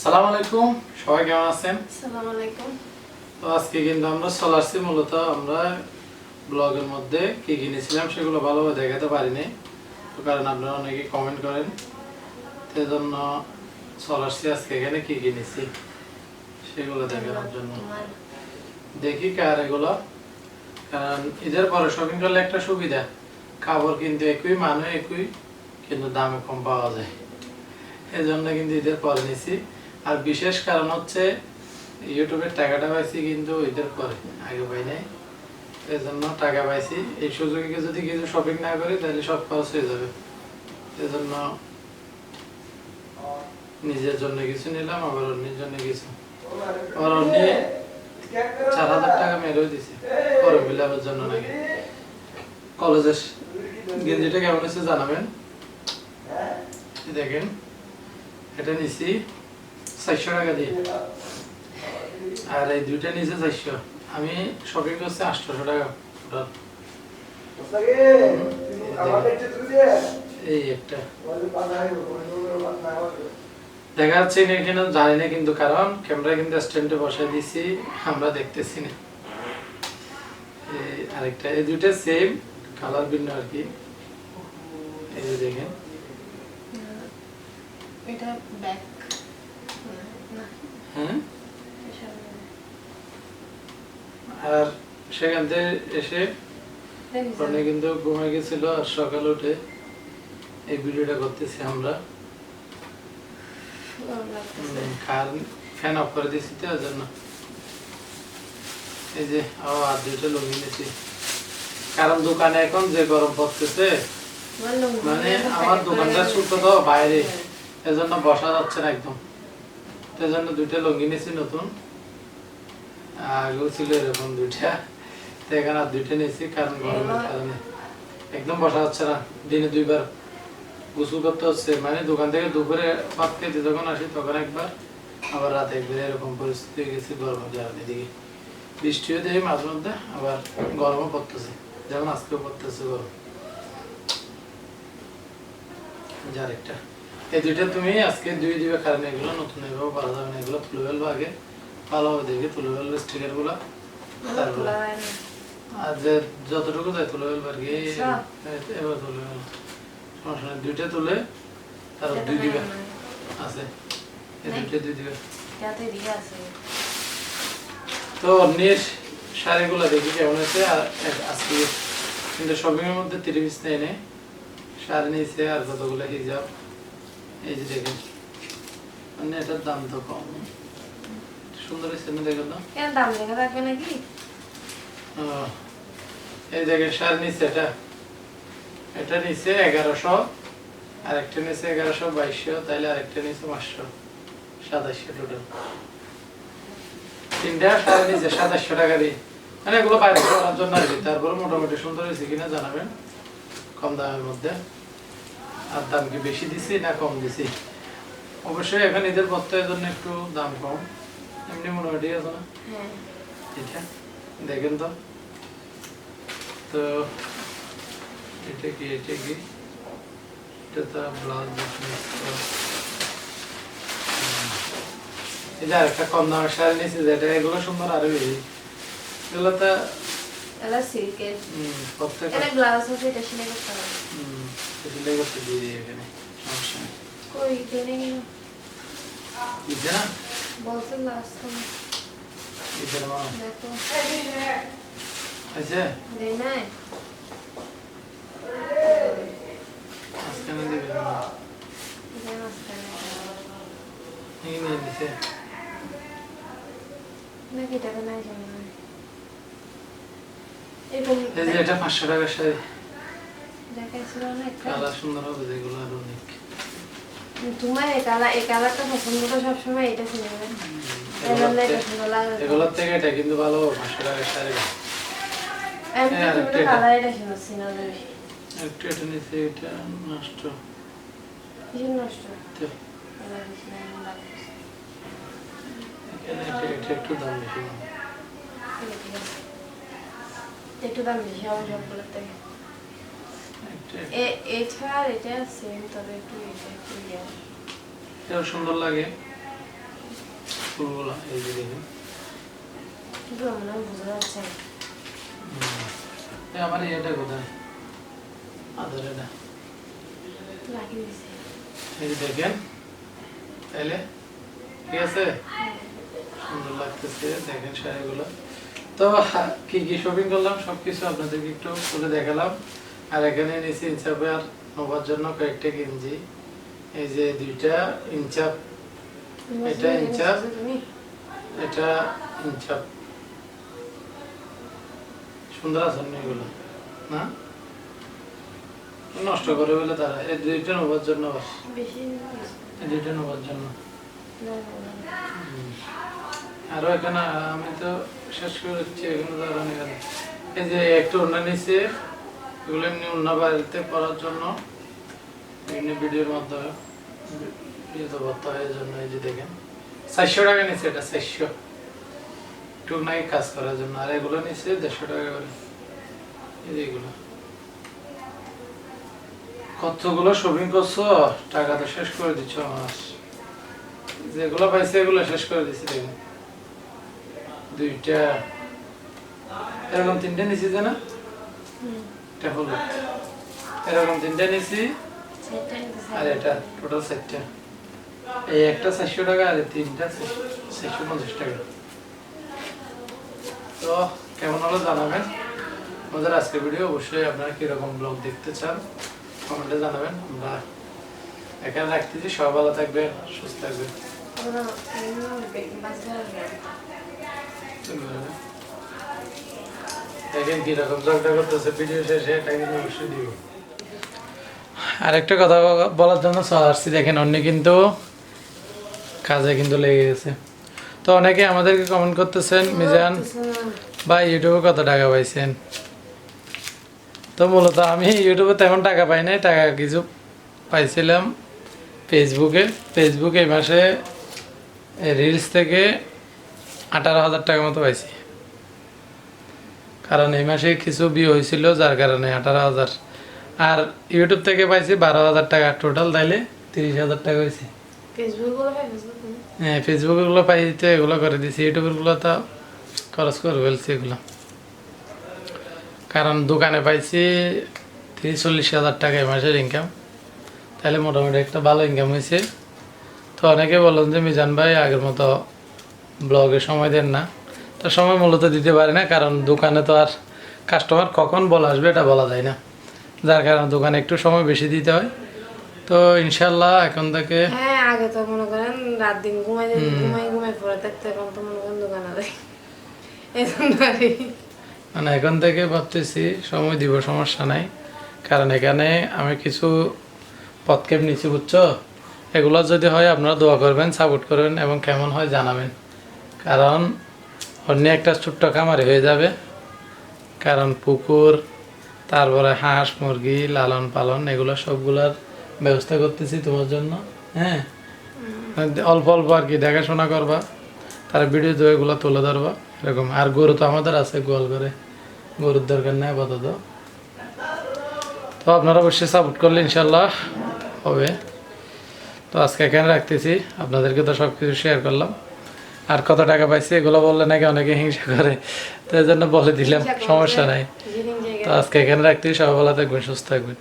সালাম আলাইকুম, সবাই কেমন আছেন? আসসালামু আলাইকুম। তো আজকে কিন্তু আমরা চলে আসছি, মূলত আমরা ব্লগের মধ্যে কি কিনেছিলাম সেগুলো ভালোভাবে দেখাতে পারিনি, তো কারণ আপনারা অনেকে কমেন্ট করেন, সেজন্য চলে আসছি আজকে এখানে কি কিনেছি সেগুলো দেখানোর জন্য। দেখি কার এগুলো, কারণ ঈদের পরে শপিং করলে একটা সুবিধা, কাপড় কিন্তু একই, মানে একই, কিন্তু দামে কম পাওয়া যায়। এই জন্য কিন্তু ঈদের পরে নিছি। আর বিশেষ কারণ হচ্ছে ইউটিউবের টাকাটা পাইছি কিন্তু ঈদের পরে, আগে পাই নাই, এই জন্য টাকা পাইছি। এই সুযোগে যদি কিছু শপিং না করি তাহলে সব খরচ হয়ে যাবে। এই জন্য নিজের জন্য কিছু নিলাম, আবার অন্যের জন্য কিছু। আবার অন্য 4000 টাকা মেরেও দিছি ফর্ম ফিল আপের জন্য নাকি। কলেজের গেঞ্জিটা কেমন হয়েছে জানাবেন। দেখেন, এটা নিছি 400 টাকা দিয়ে, আর এই দুইটা নিচে 400। আমি শপিং করছি 800 টাকা টোটাল। এই একটা দেখা যাচ্ছে না, এখানে জানি না কিন্তু, কারণ ক্যামেরা কিন্তু স্ট্যান্ডে বসাই দিছি, আমরা দেখতেছি না। আরেকটা, এই দুইটা সেম, কালার ভিন্ন আর কি। এই যে দেখেন, এটা ব্যাক না, হ্যাঁ। আর সেখান থেকে এসে ফোনে কিন্তু ঘুমে গেছিল, আর সকালে উঠে এই ভিডিওটা করতেছি আমরা। ফ্যান অফ করে দিয়েছি তো ওই জন্য। এই যে আর দুইটা লুঙ্গি নিয়েছি, কারণ দোকানে এখন যে গরম পড়তেছে, মানে আমার দোকানটা ছোট তো বাইরে, এজন্য বসা যাচ্ছে না একদম। এজন্য দুইটা লুঙ্গি নিয়েছি নতুন, আগেও ছিল এরকম দুইটা, তো এখানে আর দুইটা নিয়েছি, কারণ গরমের কারণে একদম বসা যাচ্ছে না। দিনে 2 বার গোসল করতে হচ্ছে, মানে দোকান থেকে দুপুরে ভাত খেতে যখন আসি তখন একবার, আবার রাতে একবার, এরকম পরিস্থিতি হয়ে গেছে গরমের কারণে। এদিকে বৃষ্টিও দেয় মাঝে মধ্যে, আবার গরমও পড়তেছে, যেমন আজকেও পড়তেছে গরম। যার একটা, এই দুইটা তুমি আজকে দিবে, কারণ এগুলো নতুন এভাবে পাওয়া যাবে না, এগুলো তুলে ফেলবো আগে, ভালোভাবে দেখে তুলে ফেলবো স্টিকার গুলা, তারপরে আর যে যতটুকু যায় তুলে ফেলবো আর কি। এবার তুলে ফেলবো, সমস্যা নেই, দুইটা তুলে তার 2 দিবে আছে, এই দুইটা 2 দিবে। তো অন্যের শাড়িগুলো দেখি কেমন হয়েছে। আর আজকে কিন্তু শপিং এর মধ্যে 30 পিস নেই, শাড়ি নিয়েছে আর কতগুলো হিজাব। এই যে দেখেন, মানে এটার দাম তো কম, সুন্দর হয়েছে না, দেখেন না, কেন দাম লেখা থাকবে নাকি? এই দেখেন শাড়ি নিচ্ছে, এটা নিচ্ছে 1100, আরেকটা নিচ্ছে 1100 2200, তাইলে আরেকটা নিচ্ছে 500 2700 টোটাল। তিনটা শাড়ি নিচ্ছে 2700 টাকা দিয়ে, মানে এগুলো বাইরে করার জন্য আর কি। তারপরে মোটামুটি সুন্দর হয়েছে কিনা জানাবেন কম দামের মধ্যে। আর দাম কি বেশি দিছি না কম দিছি? অবশ্যই এখন ঈদের বর্তার জন্য একটু দাম কম, এমনি মোটামুটি আছে না। এটা দেখেন তো, তো এটা কি, এটা কি, এটা তো ব্লাউজ। এই যে আরেকটা কম দামের শাড়ি নিয়েছি, যেটা এগুলো সুন্দর আরো বেশি, এগুলো তো এলা সিল্কের, প্রত্যেক এলা ব্লাউজ আছে, এটা সেলাই করতে হবে। সেলাই করতে দিয়ে দিই এখানে, সমস্যা নেই। কই দেনে দিচ্ছে না, বলতে লাস্ট টাইম দিচ্ছে না, দেখো আছে দেই নাই, আজকে না দিবে না, দেন আসতে এই নিয়ে নিছে নাকি টাকা নাই জানি না। এরকম এই যে এটা 500 টাকার শাড়ি, দেখাইছিল না একটা, কালার সুন্দর হবে যেগুলো, আর অনেক। তোমার এই কালারটা পছন্দ তো সবসময় এটা কিনে নেবে, এগুলোর থেকে এটা কিন্তু ভালো, 500 টাকার শাড়ি। আমি তো তুমি কালার এটা কিনেছি না জানি, একটু এটা নিচে, এটা নষ্ট, কিসের নষ্ট? এখানে এটা একটু দাম বেশি, একটু দাম বেশি আমার সবগুলোর থেকে। এটা আর এটা সেম, তবে একটু এটা একটু এটাও সুন্দর লাগে, ফুলগুলো এই যে দেখেন। কিন্তু আমার বোঝা যাচ্ছে না। আমার এটা কোথায় আদর এটা লাগিয়ে দিছে। এই যে দেখেন তাইলে ঠিক আছে, সুন্দর লাগতেছে দেখেন শাড়িগুলো। তো কি কি শপিং করলাম সবকিছু আপনাদেরকে একটু খুলে দেখালাম। আর এখানে নিচে ইনচাপের নেওয়ার জন্য কয়েকটা গেঞ্জি, এই যে দুইটা ইনচাপ, এটা ইনচাপ, এটা ইনচাপ। সুন্দর আছে এগুলো না, নষ্ট করে বলে তারা এই দুইটা নেওয়ার জন্য, বেশি এই দুইটা নেওয়ার জন্য। না। আরো এখানে আমি তো শেষ করে দিচ্ছি, এখানে তো আরো নেই। এই যে একটু ওড়না নিচে, এগুলো এমনি ওড়না বাড়িতে পরার জন্য এমনি ভিডিওর মাধ্যমে ভিডিওতে করতে হয়, এই জন্য। এই যে দেখেন 400 টাকা নিচে, এটা 400 টুকনাকি কাজ করার জন্য। আর এগুলো নিচে 150 টাকা করে। এই যে এগুলো কতগুলো শপিং করছো, টাকা তো শেষ করে দিচ্ছ আমার। যেগুলো পাইছে এগুলো শেষ করে দিচ্ছি। দেখুন দুইটা এরকম তিনটে নিছি যে না, এটা হলো এরকম তিনটে নিছি, আর এটা টোটাল 4টা। এই একটা 400 টাকা আর এই তিনটা 450 টাকা। তো কেমন হলো জানাবেন আমাদের আজকের ভিডিও। অবশ্যই আপনারা কিরকম ব্লগ দেখতে চান কমেন্টে জানাবেন। আমরা এখানে রাখতেছি, সবাই ভালো থাকবেন, সুস্থ থাকবেন। দেখেন কিরকম ঝগড়া করতেছে ভিডিও শেষে, এটা কিন্তু অবশ্যই দিব। আরেকটা কথা বলার জন্য চলে আসছি। দেখেন অন্য কিন্তু কাজে কিন্তু লেগে গেছে। তো অনেকে আমাদেরকে কমেন্ট করতেছেন, মিজান ভাই ইউটিউবে কত টাকা পাইছেন? তো মূলত আমি ইউটিউবে তেমন টাকা পাই নাই, টাকা কিছু পাইছিলাম ফেসবুকে। এই মাসে রিলস থেকে 18,000 টাকা মতো পাইছি, কারণ এই মাসে কিছু ভিউ হয়েছিল যার কারণে 18,000। আর ইউটিউব থেকে পাইছি 12,000 টাকা, টোটাল তাইলে 30,000 টাকা হয়েছে। হ্যাঁ ফেসবুকগুলো পাইতে এগুলো করে দিছি, ইউটিউবেরগুলো তো খরচ করে ফেলছি এগুলো। কারণ দোকানে পাইছি 30-40,000 টাকা এই মাসের ইনকাম, তাহলে মোটামুটি একটা ভালো ইনকাম হয়েছে। তো অনেকে বলেন যে মিজান ভাই আগের মতো ব্লগে সময় দেন না। তো সময় মূলত দিতে পারি না, কারণ দোকানে তো আর কাস্টমার কখন বলা আসবে এটা বলা যায় না, যার কারণে দোকানে একটু সময় বেশি দিতে হয়। তো ইনশাল্লাহ এখন থেকে আগে তো মনে করেন রাত দিন ঘুমাই পড়ে থাকতে, এখন তো মনে করেন দোকানে যাই। মানে এখন থেকে ভাবতেছি সময় দিব, সমস্যা নাই। কারণ এখানে আমি কিছু পদক্ষেপ নিচ্ছি, বুঝছো? এগুলো যদি হয় আপনারা দোয়া করবেন, সাপোর্ট করবেন এবং কেমন হয় জানাবেন। কারণ অন্য একটা ছোট্ট খামারে হয়ে যাবে, কারণ পুকুর, তারপরে হাঁস মুরগি লালন পালন এগুলো সবগুলার ব্যবস্থা করতেছি তোমার জন্য। হ্যাঁ অল্প অল্প আর কি দেখাশোনা করবা, তার ভিডিও তো এগুলো তুলে ধরবা এরকম। আর গরু তো আমাদের আছে গোয়াল করে, গরুর দরকার নেই আপাতত। তো আপনারা অবশ্যই সাপোর্ট করলে ইনশাল্লাহ হবে। তো আজকে এখানে রাখতেছি, আপনাদেরকে তো সব কিছু শেয়ার করলাম। আর কত টাকা পাইছি এগুলো বললে নাকি অনেকে হিংসা করে, তো এই জন্য বলে দিলাম, সমস্যা নাই। তো আজকে এখানে রাখতেছি, সবাই ভালো থাকবেন, সুস্থ থাকবেন।